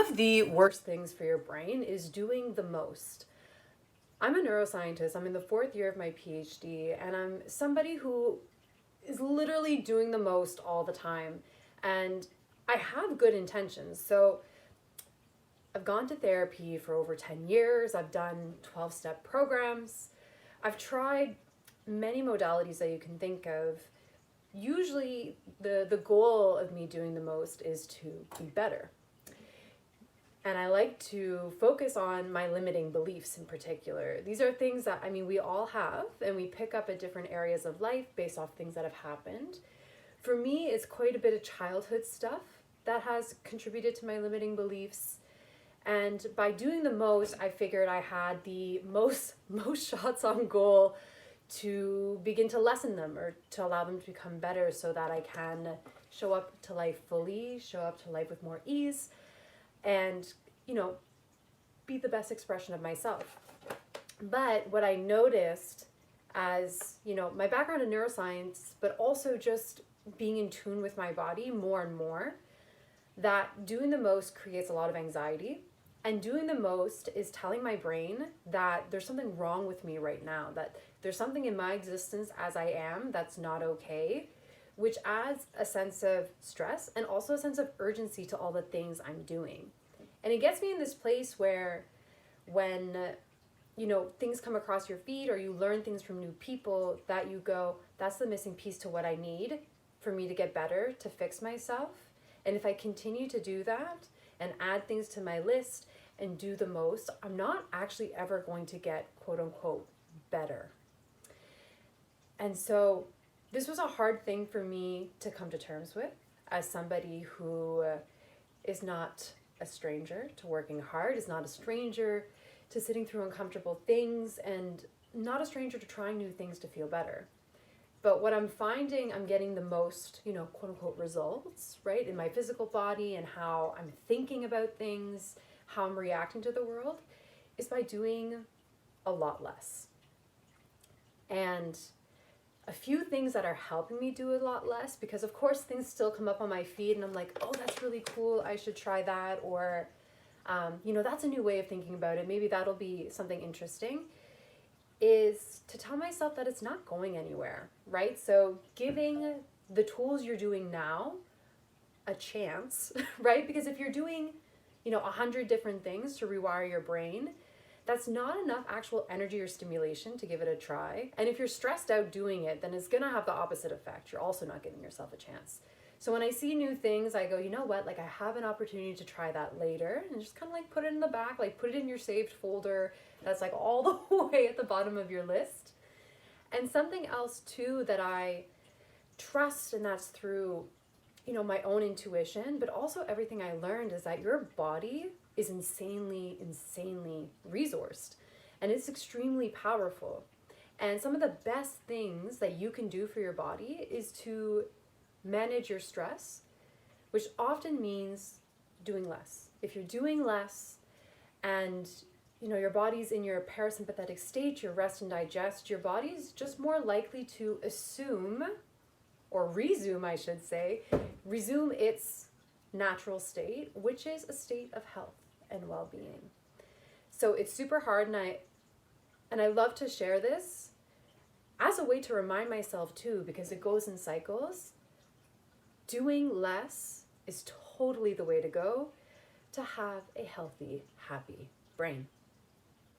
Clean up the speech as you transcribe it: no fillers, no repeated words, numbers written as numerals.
of the worst things for your brain is doing the most. I'm a neuroscientist. I'm in the 4th year of my PhD, and I'm somebody who is literally doing the most all the time. And I have good intentions. So I've gone to therapy for over 10 years. I've done 12-step programs. I've tried many modalities that you can think of. Usually the goal of me doing the most is to be better. And I like to focus on my limiting beliefs in particular. These are things that, we all have, and we pick up at different areas of life based off things that have happened. For me, it's quite a bit of childhood stuff that has contributed to my limiting beliefs. And by doing the most, I figured I had the most shots on goal to begin to lessen them or to allow them to become better so that I can show up to life fully, show up to life with more ease, and, be the best expression of myself. But what I noticed as, my background in neuroscience, but also just being in tune with my body more and more, that doing the most creates a lot of anxiety. And doing the most is telling my brain that there's something wrong with me right now, that there's something in my existence as I am that's not okay, which adds a sense of stress and also a sense of urgency to all the things I'm doing. And it gets me in this place where when, things come across your feed or you learn things from new people that you go, that's the missing piece to what I need for me to get better, to fix myself. And if I continue to do that and add things to my list and do the most, I'm not actually ever going to get quote unquote better. And so this was a hard thing for me to come to terms with as somebody who is not a stranger to working hard, is not a stranger to sitting through uncomfortable things, and not a stranger to trying new things to feel better. But what I'm finding I'm getting the most, quote unquote results, right, in my physical body and how I'm thinking about things, how I'm reacting to the world, is by doing a lot less. And a few things that are helping me do a lot less, because of course things still come up on my feed and I'm like, oh, that's really cool, I should try that, or that's a new way of thinking about it, maybe that'll be something interesting, is to tell myself that it's not going anywhere, right? So giving the tools you're doing now a chance, right? Because if you're doing 100 different things to rewire your brain, that's not enough actual energy or stimulation to give it a try. And if you're stressed out doing it, then it's going to have the opposite effect. You're also not giving yourself a chance. So when I see new things, I go, you know what, I have an opportunity to try that later, and just kind of put it in the back, put it in your saved folder that's all the way at the bottom of your list. And something else too that I trust, and that's through my own intuition, but also everything I learned, is that your body is insanely resourced, and it's extremely powerful. And some of the best things that you can do for your body is to manage your stress, which often means doing less. If you're doing less and your body's in your parasympathetic state, your rest and digest, your body's just more likely to assume, or resume, I should say, resume its natural state, which is a state of health and well-being. So it's super hard, and I love to share this as a way to remind myself too, because it goes in cycles. Doing less is totally the way to go to have a healthy, happy brain.